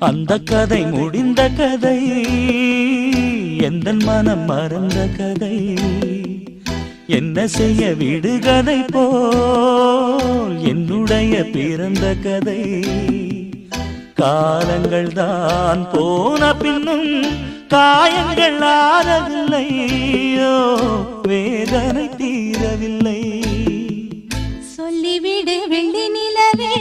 அந்த கதை முடிந்த கதை, எந்தன் மனம் மறந்த கதை. என்ன செய்ய விடுகதை போல் என்னுடைய பிறந்த கதை. காலங்கள் தான் போன பின்னும் காயங்கள் ஆறவில்லை, வேதனை தீரவில்லை. சொல்லிவிடு வெள்ளி நிலவே